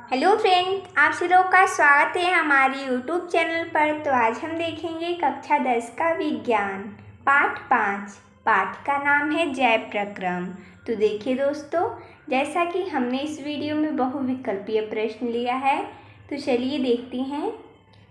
Hello friend, आप सभी लोग का स्वागत है हमारे यूट्यूब चैनल पर। तो आज हम देखेंगे कक्षा 10 का विज्ञान पाठ 5। पाठ का नाम है जैव प्रक्रम। तो देखिए दोस्तों, जैसा कि हमने इस वीडियो में बहुविकल्पीय प्रश्न लिया है, तो चलिए देखते हैं।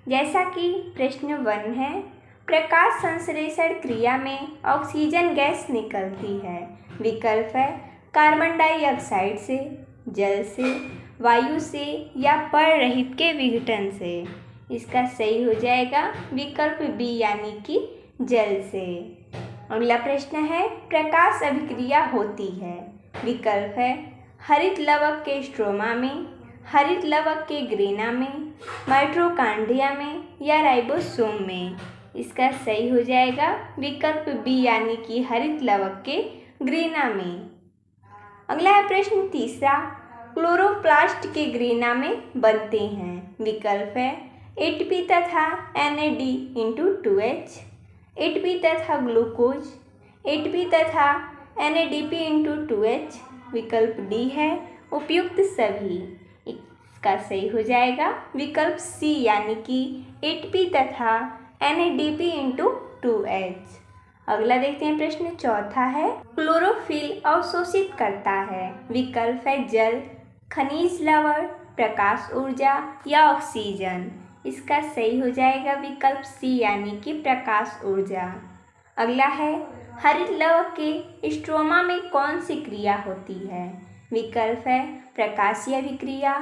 जैसा कि प्रश्न 1 है, प्रकाश संश्लेषण क्रिया में ऑक्सीजन गैस निकलती है। विकल्प है कार्बन डाइऑक्साइड से, जल से, वायु से या पररहित के विघटन से। इसका सही हो जाएगा विकल्प बी यानी कि जल से। अगला प्रश्न है, प्रकाश अभिक्रिया होती है। विकल्प है हरित लवक के स्ट्रोमा में, हरित लवक के ग्रेना में, माइटोकॉन्ड्रिया में या राइबोसोम में। इसका सही हो जाएगा विकल्प बी यानी कि हरित लवक के ग्रेना में। अगला है प्रश्न तीसरा, क्लोरोप्लास्ट के ग्रेना में बनते हैं। विकल्प है एटीपी तथा NAD/2H, एटीपी तथा ग्लूकोज, एटीपी तथा NADP/2H। विकल्प डी है उपयुक्त सभी। इसका सही हो जाएगा विकल्प सी यानी कि एटीपी तथा NADP/2H। अगला देखते हैं प्रश्न चौथा है, क्लोरोफिल अवशोषित करता है। विकल्प है जल, खनिज लवण, प्रकाश ऊर्जा या ऑक्सीजन। इसका सही हो जाएगा विकल्प सी यानी कि प्रकाश ऊर्जा। अगला है, हरित लवक के स्ट्रोमा में कौन सी क्रिया होती है। विकल्प है प्रकाशीय अभिक्रिया,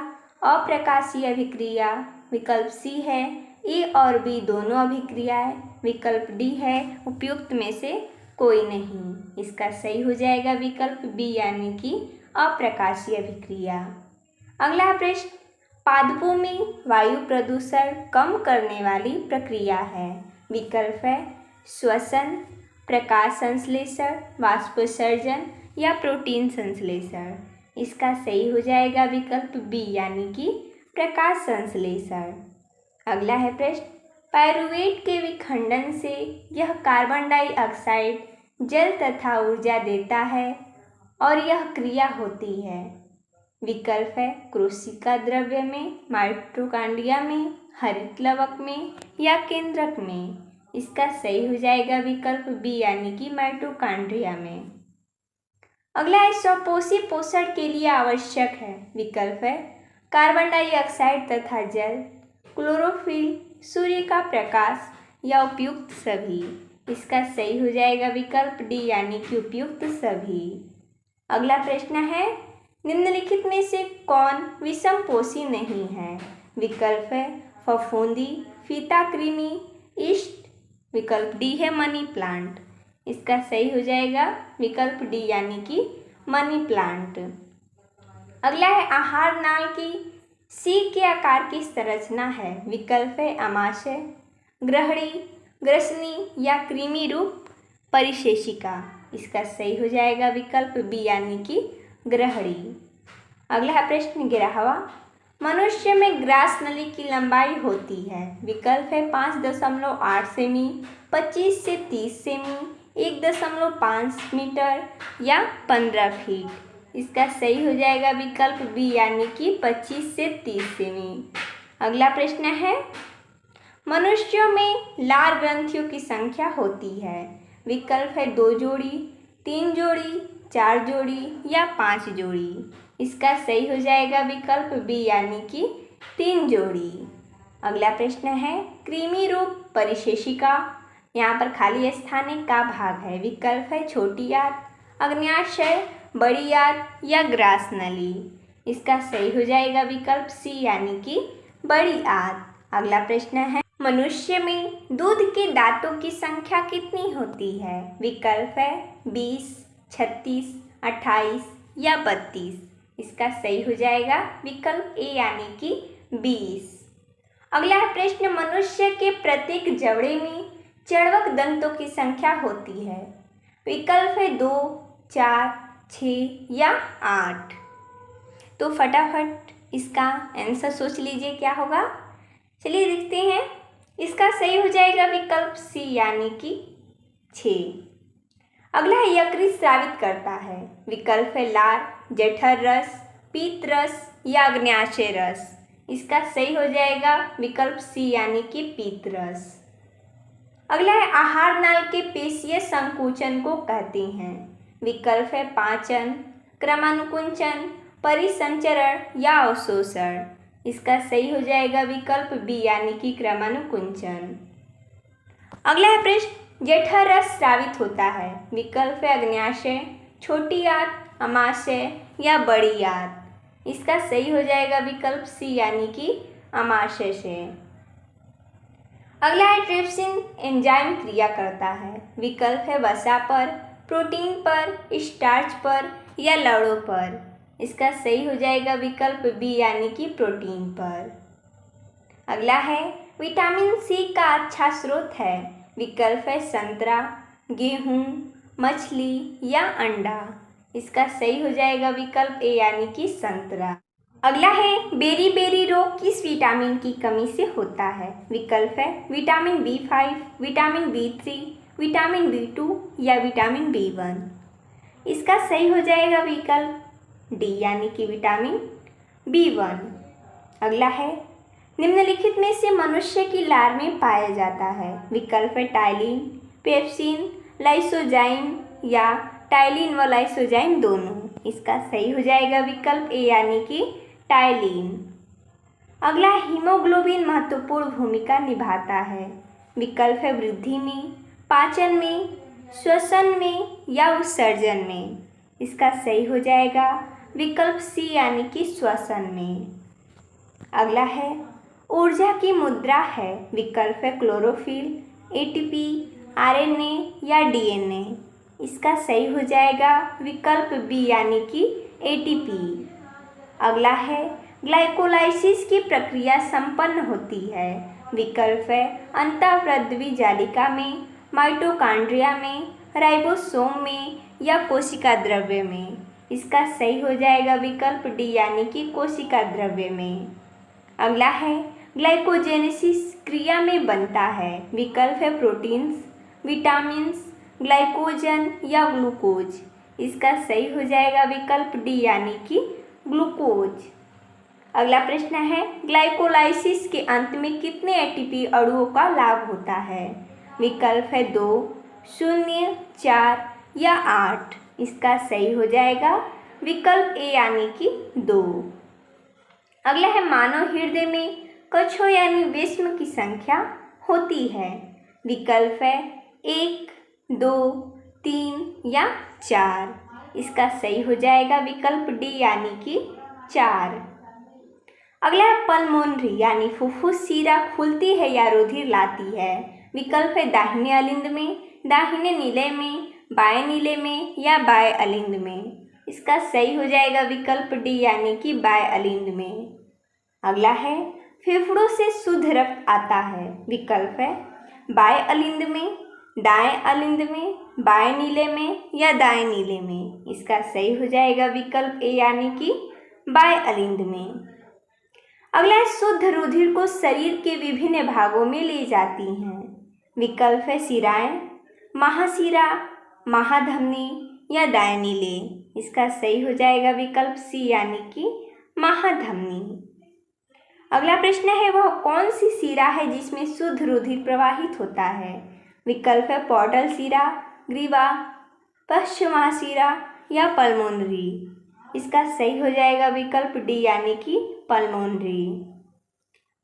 अप्रकाशीय अभिक्रिया। विकल्प सी है ए और बी दोनों अभिक्रियाएं। विकल्प डी है उपयुक्त में से कोई नहीं। इसका सही हो जाएगा विकल्प बी यानी कि अप्रकाशीय अभिक्रिया। अगला प्रश्न, पादपों में वायु प्रदूषण कम करने वाली प्रक्रिया है। विकल्प है श्वसन, प्रकाश संश्लेषण, वाष्पोत्सर्जन या प्रोटीन संश्लेषण। इसका सही हो जाएगा विकल्प बी यानी कि प्रकाश संश्लेषण। अगला है प्रश्न, पायरुवेट के विखंडन से यह कार्बन डाइऑक्साइड जल तथा ऊर्जा देता है और यह क्रिया होती है। विकल्प है कोशिका द्रव्य में, माइटोकॉन्ड्रिया में, हरित लवक में या केंद्रक में। इसका सही हो जाएगा विकल्प बी यानी कि माइटोकॉन्ड्रिया में। अगला है स्वपोषी पोषण के लिए आवश्यक है। विकल्प है कार्बन डाइऑक्साइड तथा जल, क्लोरोफिल, सूर्य का प्रकाश या उपयुक्त सभी। इसका सही हो जाएगा विकल्प डी यानी कि उपयुक्त सभी। अगला प्रश्न है, निम्नलिखित में से कौन विषमपोषी नहीं है। विकल्प है फफूंदी, फीता कृमि, ईस्ट। विकल्प डी है मनी प्लांट। इसका सही हो जाएगा विकल्प डी यानी कि मनी प्लांट। अगला है, आहार नाल की सी के आकार की संरचना है। विकल्प है आमाशय, ग्रहणी, ग्रसनी या कृमि रूप परिशेषिका। इसका सही हो जाएगा विकल्प बी यानी कि ग्रहणी। अगला है प्रश्न 11वां, मनुष्य में ग्रास नली की लंबाई होती है। विकल्प है 5.8 सेमी, 25 से 30 सेमी, 1.5 मीटर या 15 फीट। इसका सही हो जाएगा विकल्प बी यानी कि 25 से 30 सेमी। अगला प्रश्न है, मनुष्यों में लार ग्रंथियों की संख्या होती है। विकल्प है 2 जोड़ी, 3 जोड़ी, 4 जोड़ी या 5 जोड़ी। इसका सही हो जाएगा विकल्प बी यानी कि 3 जोड़ी। अगला प्रश्न है, कृमि रूप परिशेषिका, यहाँ पर खाली स्थान का भाग है। विकल्प है छोटी आंत, अग्न्याशय, बड़ी आंत या ग्रास नली। इसका सही हो जाएगा विकल्प सी यानी कि बड़ी आंत। अगला प्रश्न है, मनुष्य में दूध के दांतों की संख्या कितनी होती है। विकल्प है 20, 36, 28 या 32। इसका सही हो जाएगा विकल्प ए यानी कि 20। अगला है प्रश्न, मनुष्य के प्रत्येक जबड़े में चर्वक दंतों की संख्या होती है। विकल्प है 2, 4, 6 या 8। तो फटाफट इसका आंसर सोच लीजिए क्या होगा। चलिए देखते हैं। इसका सही हो जाएगा विकल्प सी यानी कि 6। अगला है यकृत स्रावित करता है। विकल्प है लार, जठर रस, पीत रस या अग्न्याशय रस। इसका सही हो जाएगा विकल्प सी यानी कि पीत रस। अगला है आहार नाल के पेशीय संकुचन को कहते हैं। विकल्प है पाचन, क्रमानुकुंचन, परिसंचरण या अवशोषण। इसका सही हो जाएगा विकल्प बी यानी कि क्रमानुकुंचन। अगला है प्रश्न जठररस स्रावित होता है। विकल्प है अग्न्याशय, छोटी आंत, अमाशय या बड़ी आंत। इसका सही हो जाएगा विकल्प सी यानी कि अमाशय से। अगला है ट्रिप्सिन एंजाइम क्रिया करता है। विकल्प है वसा पर, प्रोटीन पर, स्टार्च पर या लवणों पर। इसका सही हो जाएगा विकल्प बी यानी कि प्रोटीन पर। अगला है विटामिन सी का अच्छा स्रोत है। विकल्प है संतरा, गेहूं, मछली या अंडा। इसका सही हो जाएगा विकल्प ए यानी कि संतरा। अगला है बेरी रोग किस विटामिन की कमी से होता है। विकल्प है vitamin B5, vitamin B3, vitamin B2 या विटामिन B1। इसका सही हो जाएगा विकल्प डी यानी कि विटामिन B1। अगला है निम्नलिखित में से मनुष्य की लार में पाया जाता है। विकल्प है टाइलिन, पेप्सिन, लाइसोजाइम या टाइलिन व लाइसोजाइम दोनों। इसका सही हो जाएगा विकल्प ए यानी कि टाइलिन। अगला हीमोग्लोबिन महत्वपूर्ण भूमिका निभाता है। विकल्प है वृद्धि में, पाचन में, श्वसन में या उत्सर्जन में। इसका सही हो जाएगा विकल्प सी यानी कि श्वसन में। अगला है ऊर्जा की मुद्रा है। विकल्प है क्लोरोफिल, ATP, RNA या DNA। इसका सही हो जाएगा विकल्प बी यानी कि ATP। अगला है ग्लाइकोलाइसिस की प्रक्रिया संपन्न होती है। विकल्प है अंतःव्रद्वी जालिका में, माइटोकॉन्ड्रिया में, राइबोसोम में या कोशिका द्रव्य में। इसका सही हो जाएगा विकल्प डी यानी कि कोशिका द्रव्य में। अगला है ग्लाइकोजेनेसिस क्रिया में बनता है। विकल्प है प्रोटीन्स, विटामिन्स, ग्लाइकोजन या ग्लूकोज। इसका सही हो जाएगा विकल्प डी यानी कि ग्लूकोज। अगला प्रश्न है ग्लाइकोलाइसिस के अंत में कितने ATP अणुओं का लाभ होता है। विकल्प है 2, 0, 4 या 8। इसका सही हो जाएगा विकल्प ए यानी कि 2। अगला है मानव हृदय में कछों यानी विषम की संख्या होती है। विकल्प है 1, 2, 3 या 4। इसका सही हो जाएगा विकल्प डी यानी कि 4। अगला है पल्मोनरी यानी फुफ्फुस शिरा खुलती है या रुधिर लाती है। विकल्प है दाहिने अलिंद में, दाहिने नीले में, बाएं नीले में या बाएं अलिंद में। इसका सही हो जाएगा विकल्प डी यानी कि बाएं अलिंद में। अगला है फेफड़ों से शुद्ध रक्त आता है। विकल्प है बाएं अलिंद में, दाएं अलिंद में, बाएं नीले में या दाएं नीले में। इसका सही हो जाएगा विकल्प ए यानी कि बाएं अलिंद में। अगला है शुद्ध रुधिर को शरीर के विभिन्न भागों में ले जाती हैं। विकल्प है शिराएं, महाशिरा, महाधमनी या दाएं नीले। इसका सही हो जाएगा विकल्प सी यानी कि महाधमनी। अगला प्रश्न है वह कौन सी शिरा है जिसमें शुद्ध रुधिर प्रवाहित होता है। विकल्प है पोर्टल शिरा, ग्रीवा, पश्चिमाशिरा या पल्मोनरी। इसका सही हो जाएगा विकल्प डी यानी कि पल्मोनरी।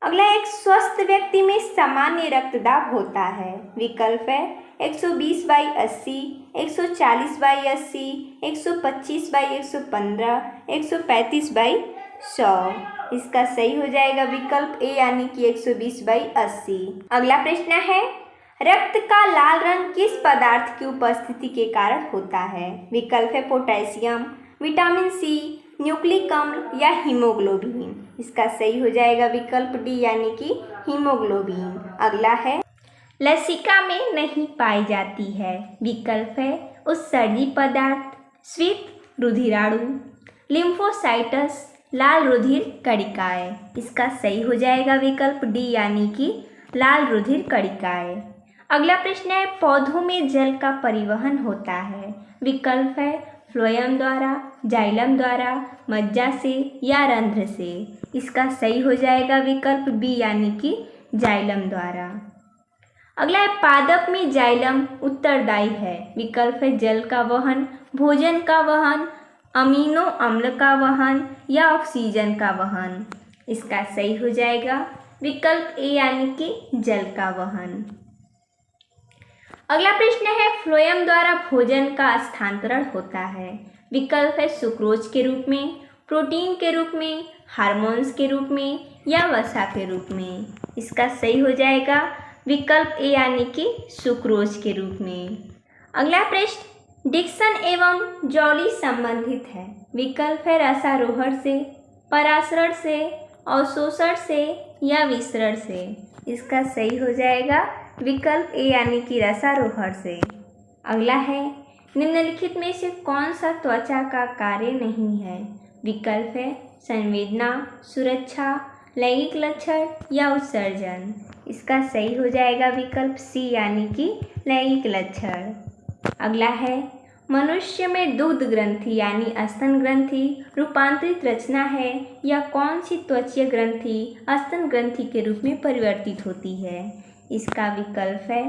अगला एक स्वस्थ व्यक्ति में सामान्य रक्तदाब होता है। विकल्प है 120/80, 140/80, 125/115, 135/100। इसका सही हो जाएगा विकल्प ए यानी कि 120/80। अगला प्रश्न है रक्त का लाल रंग किस पदार्थ की उपस्थिति के कारण होता है। विकल्प है पोटेशियम, विटामिन सी, न्यूक्लिक अम्ल या हीमोग्लोबिन। इसका सही हो जाएगा विकल्प डी यानी कि हीमोग्लोबिन। अगला है लसिका में नहीं पाई जाती है। विकल्प है उत्सर्जी पदार्थ, श्वेत रुधिराणु, लिम्फोसाइटस, लाल रुधिर कणिकाएं। इसका सही हो जाएगा विकल्प डी यानी कि लाल रुधिर कणिकाएं। अगला प्रश्न है पौधों में जल का परिवहन होता है। विकल्प है फ्लोएम द्वारा, जाइलम द्वारा, मज्जा से या रंध्र से। इसका सही हो जाएगा विकल्प बी यानी कि जाइलम द्वारा। अगला है पादप में जाइलम उत्तरदायी है। विकल्प है जल का वहन, भोजन का वहन, अमीनो अम्ल का वहन या ऑक्सीजन का वहन। इसका सही हो जाएगा विकल्प ए यानी कि जल का वहन। अगला प्रश्न है फ्लोएम द्वारा भोजन का स्थानांतरण होता है। विकल्प है सुक्रोज के रूप में, प्रोटीन के रूप में, हार्मोन्स के रूप में या वसा के रूप में। इसका सही हो जाएगा विकल्प ए यानी कि सुक्रोज के रूप में। अगला प्रश्न डिक्सन एवं जॉली संबंधित है। विकल्प है रसारोहण से, परासरण से, अवशोषण से या विसरण से। इसका सही हो जाएगा विकल्प ए यानी कि रसारोहण से। अगला है निम्नलिखित में से कौन सा त्वचा का कार्य नहीं है। विकल्प है संवेदना, सुरक्षा, लैंगिक लक्षण या उत्सर्जन। इसका सही हो जाएगा विकल्प सी यानी कि लैंगिक लक्षण। अगला है मनुष्य में दुग्ध ग्रंथि यानी स्तन ग्रंथि रूपांतरित रचना है या कौन सी त्वचीय ग्रंथि स्तन ग्रंथि के रूप में परिवर्तित होती है। इसका विकल्प है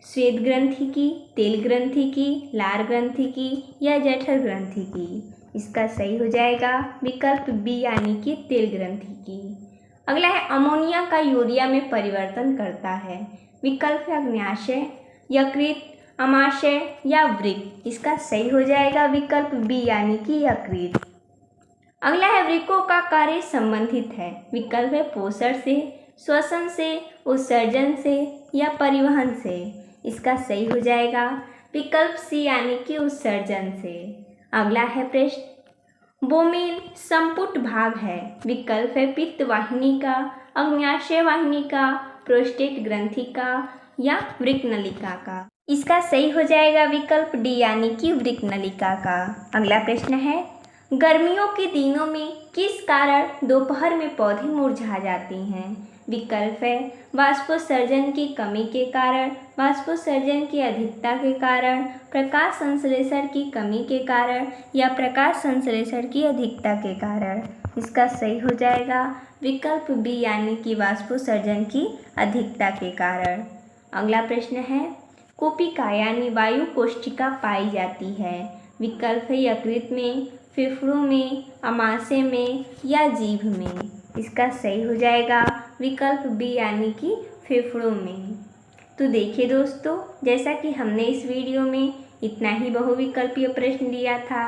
श्वेत ग्रंथि की, तेल ग्रंथि की, लार ग्रंथि की या जठर ग्रंथि की। इसका सही हो जाएगा विकल्प बी यानी कि तेल ग्रंथि की। अगला है अमोनिया का यूरिया में परिवर्तन करता है। विकल्प है अग्न्याशय, यकृत, अमाशय या वृक्क। इसका सही हो जाएगा विकल्प बी यानी कि यकृत। अगला है वृक्कों का कार्य संबंधित है। विकल्प है पोषण से, श्वसन से, उत्सर्जन से या परिवहन से। इसका सही हो जाएगा विकल्प सी यानी कि उत्सर्जन से। अगला है प्रश्न बोमेन संपुट भाग है। विकल्प है पित्त वाहिनी का, अग्न्याशय वाहिनी का, प्रोस्टेट ग्रंथि का या वृक्क नलिका का। इसका सही हो जाएगा विकल्प डी यानी कि वृक्क नलिका का। अगला प्रश्न है गर्मियों के दिनों में किस कारण दोपहर में पौधे मुरझा जाते हैं। विकल्प है वाष्पोत्सर्जन की कमी के कारण, वाष्पोत्सर्जन की अधिकता के कारण, प्रकाश संश्लेषण की कमी के कारण या प्रकाश संश्लेषण की अधिकता के कारण। इसका सही हो जाएगा विकल्प बी यानी कि वाष्पोत्सर्जन की अधिकता के कारण। अगला प्रश्न है कोशिका यानी वायु कोशिका पाई जाती है। विकल्प है यकृत में, फेफड़ों में, अमाशय में या जीभ में। इसका सही हो जाएगा विकल्प बी यानी कि फेफड़ों में। तो देखिए दोस्तों, जैसा कि हमने इस वीडियो में इतना ही बहुविकल्पीय प्रश्न लिया था।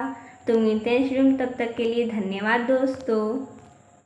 तो मिलते हैं शुरू, तब तक के लिए धन्यवाद दोस्तों।